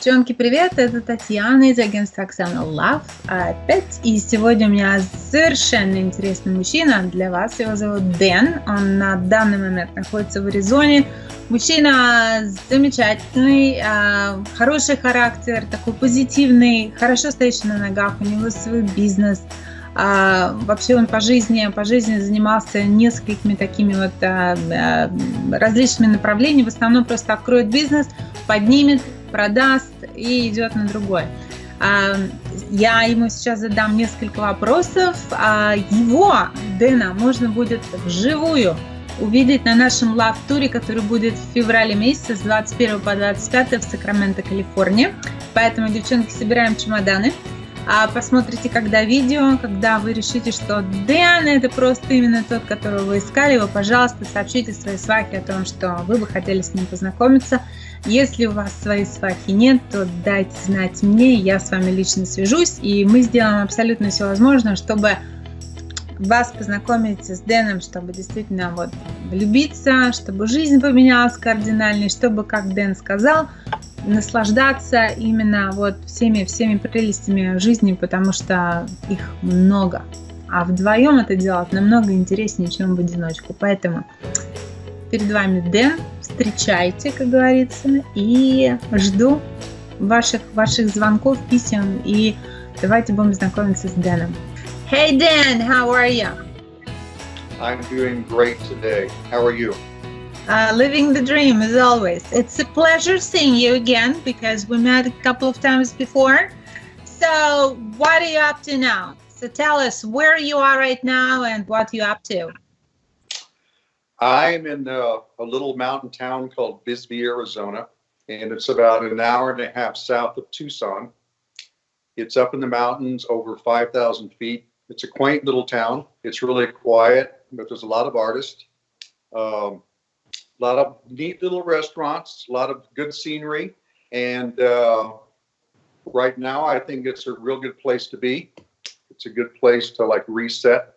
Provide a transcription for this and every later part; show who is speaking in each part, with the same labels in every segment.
Speaker 1: Девчонки, привет! Это Татьяна из агентства Активный опять. И сегодня у меня совершенно интересный мужчина для вас. Его зовут Дэн. Он на данный момент находится в Аризоне. Мужчина замечательный, хороший характер, такой позитивный, хорошо стоящий на ногах. У него свой бизнес. Вообще он по жизни занимался несколькими такими вот различными направлениями. В основном просто откроет бизнес, поднимет, продаст и идет на другой. Я ему сейчас задам несколько вопросов. Его, Дэна, можно будет вживую увидеть на нашем лав-туре, который будет в феврале месяце с 21 по 25 в Сакраменто, Калифорния. Поэтому, девчонки, собираем чемоданы. Посмотрите, когда видео, когда вы решите, что Дэн это просто именно тот, которого вы искали, вы, пожалуйста, сообщите своей свахе о том, что вы бы хотели с ним познакомиться. Если у вас своей свахи нет, то дайте знать мне, я с вами лично свяжусь, и мы сделаем абсолютно все возможное, чтобы вас познакомить с Дэном, чтобы действительно вот влюбиться, чтобы жизнь поменялась кардинально, чтобы, как Дэн сказал, наслаждаться именно вот всеми прелестями жизни, потому что их много. А вдвоем это делать намного интереснее, чем в одиночку. Поэтому перед вами Дэн, встречайте, как говорится, и жду ваших звонков, писем, и давайте будем знакомиться с Дэном. Hey Dan, how are you?
Speaker 2: I'm doing great today. How are you?
Speaker 1: Living the dream as always. It's a pleasure seeing you again because we met a couple of times before. So what are you up to now? So tell us where you are right now and what you're up to.
Speaker 2: I'm in a little mountain town called Bisbee, Arizona, and it's about an hour and a half south of Tucson. It's up in the mountains over 5,000 feet. It's a quaint little town. It's really quiet, but there's a lot of artists. A lot of neat little restaurants, a lot of good scenery, and right now I think it's a real good place to be. It's a good place to like reset,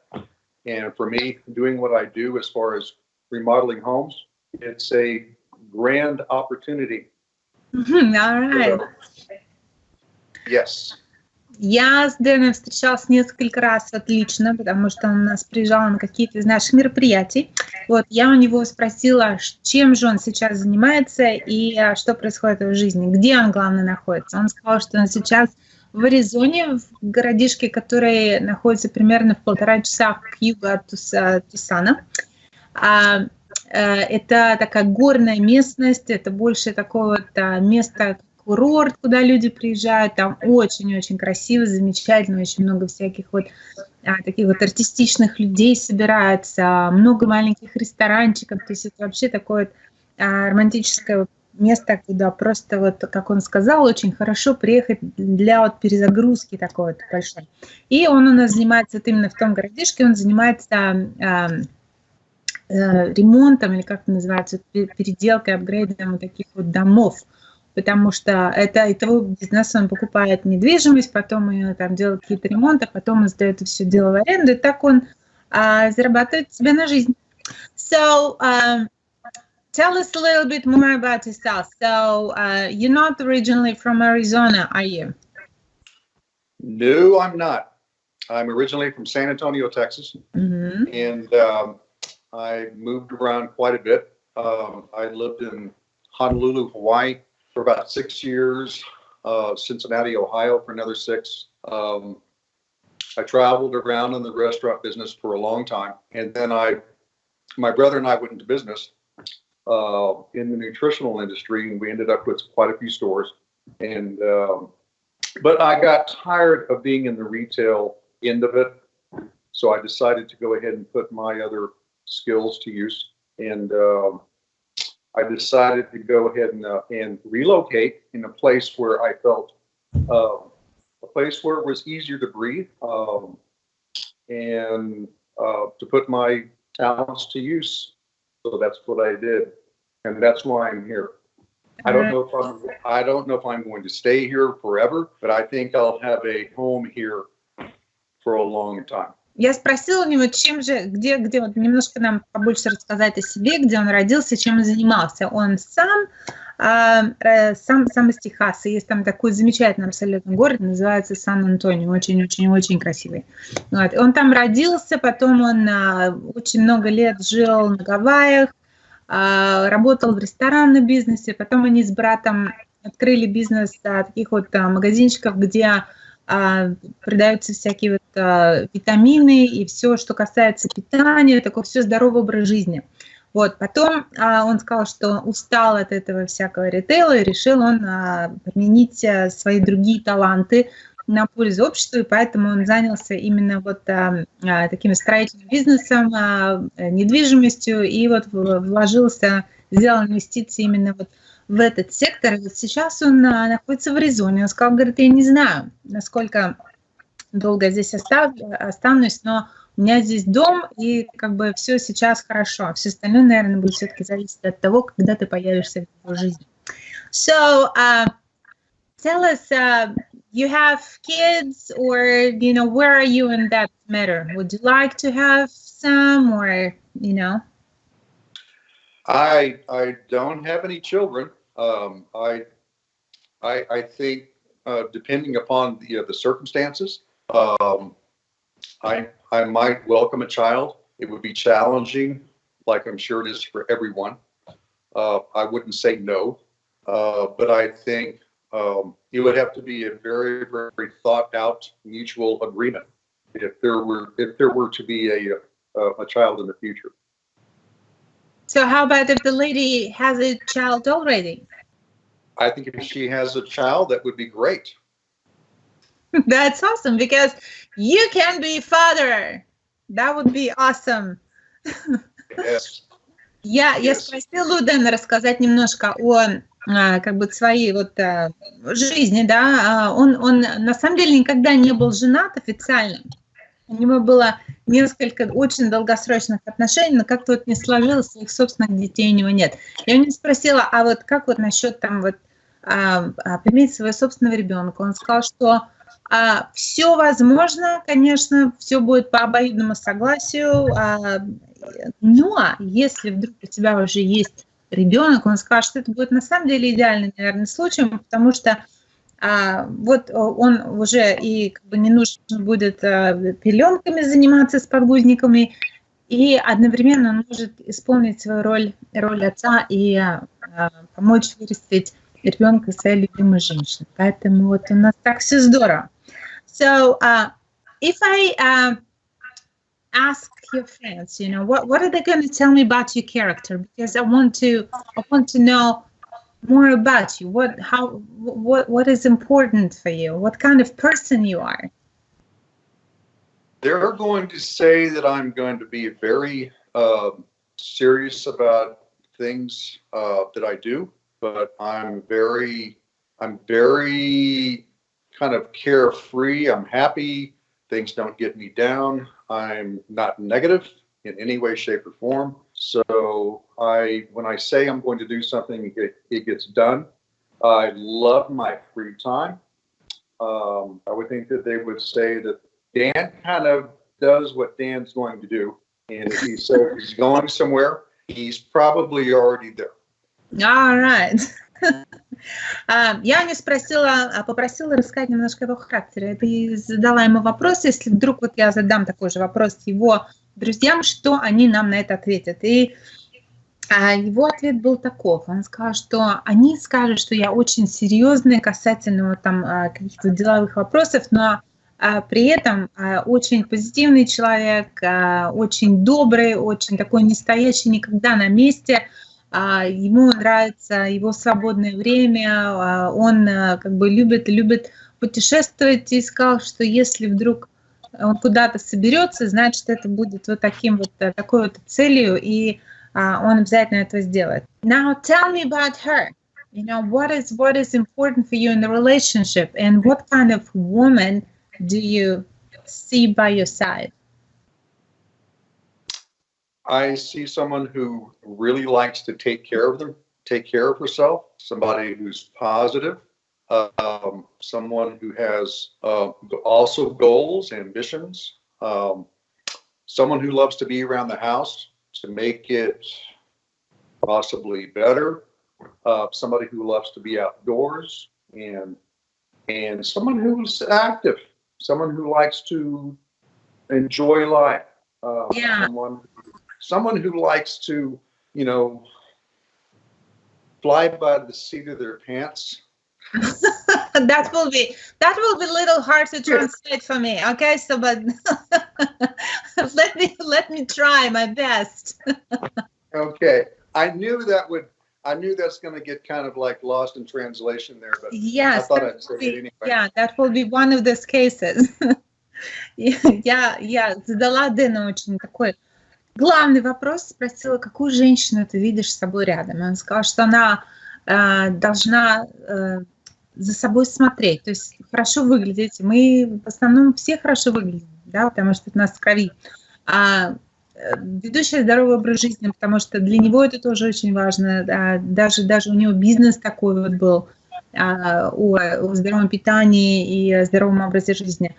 Speaker 2: and for me, doing what I do as far as remodeling homes, it's a grand opportunity.
Speaker 1: All right.
Speaker 2: Yes.
Speaker 1: Я с Дэном встречалась несколько раз отлично, потому что он у нас приезжал на какие-то из наших мероприятий. Вот, я у него спросила, чем же он сейчас занимается и что происходит в его жизни, где он, главное, находится. Он сказал, что он сейчас в Аризоне, в городишке, который находится примерно в 1,5 часа к югу от Тусана. Это такая горная местность, это больше такое вот место, курорт, куда люди приезжают, там очень-очень красиво, замечательно, очень много всяких вот таких вот артистичных людей собирается, много маленьких ресторанчиков, то есть это вообще такое вот, романтическое место, куда просто вот, как он сказал, очень хорошо приехать для вот перезагрузки такой вот большой. И он у нас занимается вот именно в том городишке, он занимается ремонтом, или как это называется, переделкой, апгрейдом вот таких вот домов. Потому что это его бизнес, он покупает недвижимость, потом ее там делает какие-то ремонты, потом он сдает это все дело в аренду, и так он зарабатывает себе на жизнь. So, tell us a little bit more about yourself. So, you're not originally from Arizona, are you?
Speaker 2: No, I'm not. I'm originally from San Antonio, Texas, and I moved around quite a bit. I lived in Honolulu, Hawaii, for about 6 years, Cincinnati, Ohio for another 6. I traveled around in the restaurant business for a long time. And then my brother and I went into business in the nutritional industry, and we ended up with quite a few stores. And but I got tired of being in the retail end of it. So I decided to go ahead and put my other skills to use. And I decided to go ahead and relocate in a place where I felt a place where it was easier to breathe and to put my talents to use. So that's what I did, and that's why I'm here. I don't know if I'm going to stay here forever, but I think I'll have a home here for a long time.
Speaker 1: Я спросила у него, чем же, где вот немножко нам побольше рассказать о себе, где он родился, чем он занимался. Он сам сам из Техаса. Есть там такой замечательный абсолютно город, называется Сан-Антонио, очень-очень-очень красивый. Вот. Он там родился, потом он очень много лет жил на Гавайях, работал в ресторанном бизнесе, потом они с братом открыли бизнес таких вот магазинчиков, где продаются всякие вот витамины и все, что касается питания, такой все здоровый образ жизни. Вот, потом он сказал, что устал от этого всякого ритейла, и решил он применить свои другие таланты на пользу обществу, и поэтому он занялся именно вот таким строительным бизнесом, недвижимостью, и вот вложился, сделал инвестиции именно вот в этот сектор. И вот сейчас он находится в Аризоне. Он сказал, говорит, я не знаю, насколько долго я здесь останусь, но у меня здесь дом, и как бы все сейчас хорошо. Все остальное, наверное, будет все-таки зависеть от того, когда ты появишься в его жизни. So, tell us, you have kids, or, you know, where are you in that matter? Would you like to have some, or, you know?
Speaker 2: I don't have any children. I think depending upon the circumstances, I might welcome a child. It would be challenging, like I'm sure it is for everyone. I wouldn't say no, but I think it would have to be a very, very thought out mutual agreement if there were to be a child in the future.
Speaker 1: So how about if the lady has a child already?
Speaker 2: I think if she has a child, that would be great.
Speaker 1: That's awesome, because you can be father. That would be awesome.
Speaker 2: Yes.
Speaker 1: Я спросила у Дэна рассказать немножко о как бы своей вот жизни, да. Он на самом деле никогда не был женат официально. У него было несколько очень долгосрочных отношений, но как-то вот не сложилось, своих собственных детей у него нет. Я у него спросила, а вот как вот насчет там вот поиметь своего собственного ребенка? Он сказал, что все возможно, конечно, все будет по обоюдному согласию, но если вдруг у тебя уже есть ребенок, он скажет, что это будет на самом деле идеальным, наверное, случаем, потому что вот он уже и как бы не нужно будет пеленками заниматься с подгузниками, и одновременно он может исполнить свою роль отца и помочь вырастить ребенка своей любимой женщины. Поэтому вот у нас так все здорово. So, if I ask your friends, you know, what are they going to tell me about your character? Because I want to know more about you. What is important for you? What kind of person you are?
Speaker 2: They're going to say that I'm going to be very serious about things that I do, but I'm very kind of carefree. I'm happy. Things don't get me down. I'm not negative in any way, shape, or form. So when I say I'm going to do something, it gets done. I love my free time. I would think that they would say that Dan kind of does what Dan's going to do. And if he says he's going somewhere, he's probably already there.
Speaker 1: All right. Я не попросила рассказать немножко его характера. И задала ему вопрос, если вдруг вот я задам такой же вопрос его друзьям, что они нам на это ответят. И его ответ был таков. Он сказал, что они скажут, что я очень серьезная касательно вот, там каких-то деловых вопросов, но при этом очень позитивный человек, очень добрый, очень такой не стоящий никогда на месте. Ему нравится его свободное время, он как бы любит путешествовать, и сказал, что если вдруг он куда-то соберется, значит, это будет вот такой вот целью, и он обязательно это сделает. Now tell me about her. You know, what is important for you in the relationship, and what kind of woman do you see by your side?
Speaker 2: I see someone who really likes to take care of herself, somebody who's positive, someone who has also goals, ambitions, someone who loves to be around the house to make it possibly better, somebody who loves to be outdoors, and someone who's active, someone who likes to enjoy life, someone who likes to, you know, fly by the seat of their pants.
Speaker 1: That will be a little hard to translate for me. Okay, so but let me try my best.
Speaker 2: Okay, I knew that's going to get kind of like lost in translation there, but
Speaker 1: yes,
Speaker 2: I thought I'd say it anyway.
Speaker 1: Yeah, that will be one of those cases. Я задала Дэну очень такой главный вопрос, спросила, какую женщину ты видишь с собой рядом. И он сказал, что она должна за собой смотреть, то есть хорошо выглядеть. Мы в основном все хорошо выглядим, да, потому что это у нас в крови. Ведущий здоровый образ жизни, потому что для него это тоже очень важно. Даже у него бизнес такой вот был о здоровом питании и здоровом образе жизни.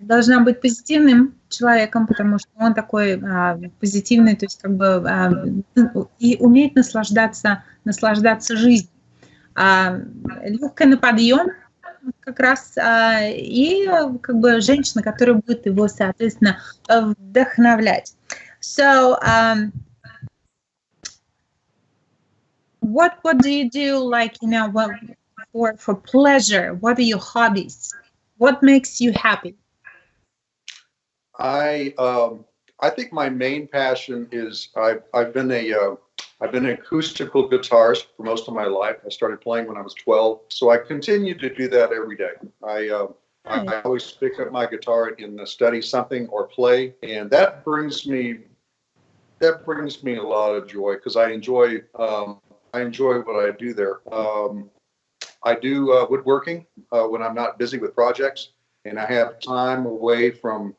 Speaker 1: Должна быть позитивным человеком, потому что он такой позитивный, то есть как бы и умеет наслаждаться жизнью. Легкая на подъем как раз, и как бы женщина, которая будет его, соответственно, вдохновлять. So, what do you do, like, you know, for pleasure? What are your hobbies? What makes you happy?
Speaker 2: I think my main passion is I've been an acoustical guitarist for most of my life. I started playing when I was 12, so I continue to do that every day. I always pick up my guitar and study something or play, and that brings me a lot of joy because I enjoy what I do there. I do woodworking when I'm not busy with projects, and I have time away from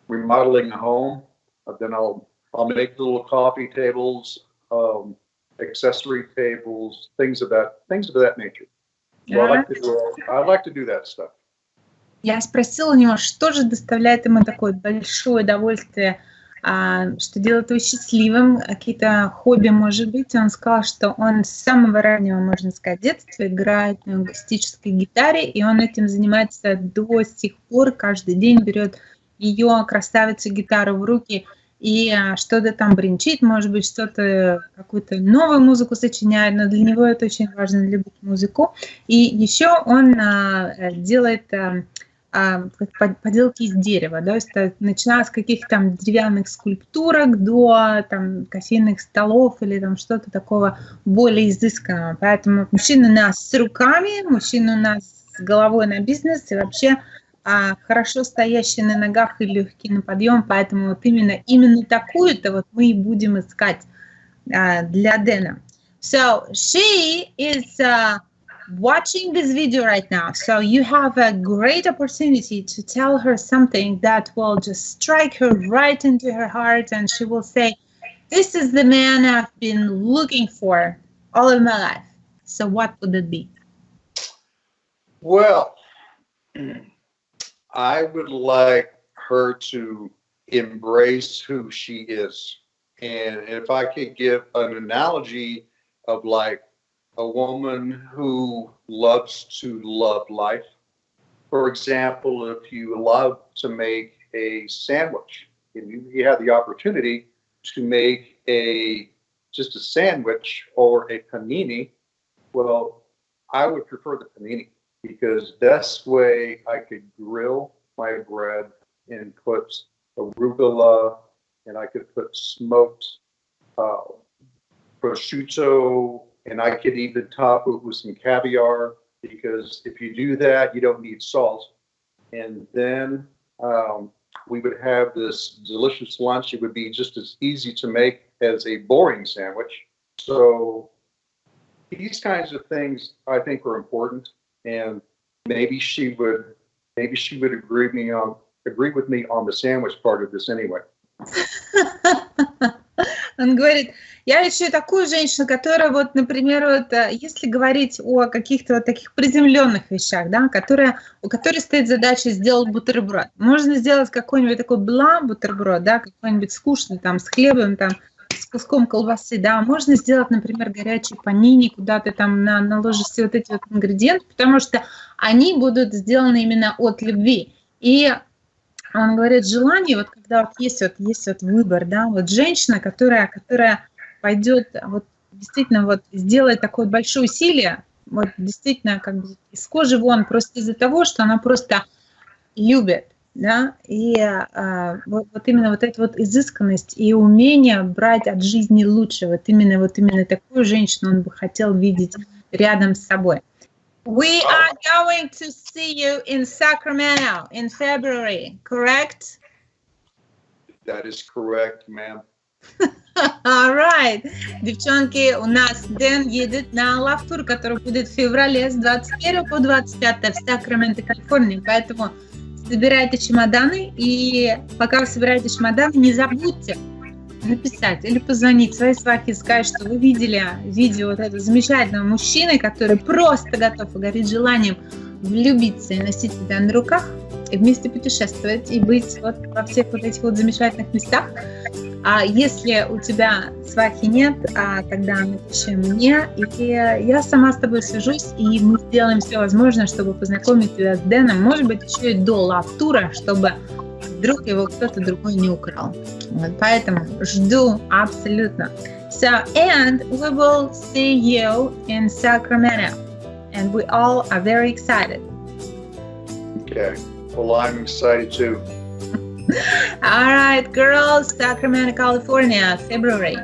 Speaker 2: remodeling a home. Then I'll make little coffee tables, accessory tables, things of that nature. So I like to do that stuff.
Speaker 1: Я спросила у него, что же доставляет ему такое большое удовольствие, что делает его счастливым, какие-то хобби, может быть. Он сказал, что он с самого раннего, можно сказать, детства играет на акустической гитаре, и он этим занимается до сих пор, каждый день берет ее красавицу гитару в руки и что-то там бренчит, может быть, что-то, какую-то новую музыку сочиняет, но для него это очень важно, любить музыку. И еще он делает поделки из дерева, да, то есть начиная с каких-то там деревянных скульптурок до там кофейных столов или там что-то такого более изысканного. Поэтому мужчина у нас с руками, мужчина у нас с головой на бизнес и вообще хорошо стоящий на ногах и легкий на подъем, поэтому вот именно такую-то вот мы и будем искать для Дэна. So she is watching this video right now, so you have a great opportunity to tell her something that will just strike her right into her heart, and she will say, this is the man I've been looking for all of my life. So what would it be?
Speaker 2: Well, I would like her to embrace who she is. And if I could give an analogy of like a woman who loves to love life. For example, if you love to make a sandwich and you have the opportunity to make just a sandwich or a panini, well, I would prefer the panini because that's way I could grill my bread and put arugula, and I could put smoked prosciutto, and I could even top it with some caviar, because if you do that, you don't need salt. And then we would have this delicious lunch. It would be just as easy to make as a boring sandwich. So these kinds of things I think are important, and maybe she would agree with me on the sandwich part of this anyway.
Speaker 1: Он говорит, я ищу такую женщину, которая вот, например, вот, если говорить о каких-то вот таких приземленных вещах, да, у которой стоит задача сделать бутерброд. Можно сделать какой-нибудь такой бутерброд, да, какой-нибудь скучный там с хлебом, там, с куском колбасы, да, можно сделать, например, горячий панини, куда ты там наложишь все вот эти вот ингредиенты, потому что они будут сделаны именно от любви. И он говорит, желание, вот когда вот есть выбор, да, вот женщина, которая пойдет, вот действительно вот сделает такое большое усилие, вот действительно как бы из кожи вон, просто из-за того, что она просто любит, да, и вот именно вот эта вот изысканность и умение брать от жизни лучше, вот именно такую женщину он бы хотел видеть рядом с собой. We are going to see you in Sacramento in February, correct?
Speaker 2: That is correct, ma'am.
Speaker 1: All right. Девчонки, у нас Дэн едет на лав-тур, который будет в феврале с 21 по 25 в Сакраменто, Калифорния. Поэтому собирайте чемоданы, и пока вы собираете чемоданы, не забудьте написать или позвонить своей свахе и сказать, что вы видели видео вот этого замечательного мужчины, который просто готов и горит желанием влюбиться и носить себя на руках, и вместе путешествовать, и быть вот во всех вот этих вот замечательных местах. А если у тебя свахи нет, тогда напиши мне, и я сама с тобой свяжусь, и мы сделаем все возможное, чтобы познакомить тебя с Дэном, может быть, еще и до лав-тура, чтобы вдруг его кто-то другой не украл. Вот, поэтому жду абсолютно. So, and we will see you in Sacramento, and we all are very excited.
Speaker 2: Okay. Well, I'm excited too.
Speaker 1: All right, girls, Sacramento, California, February.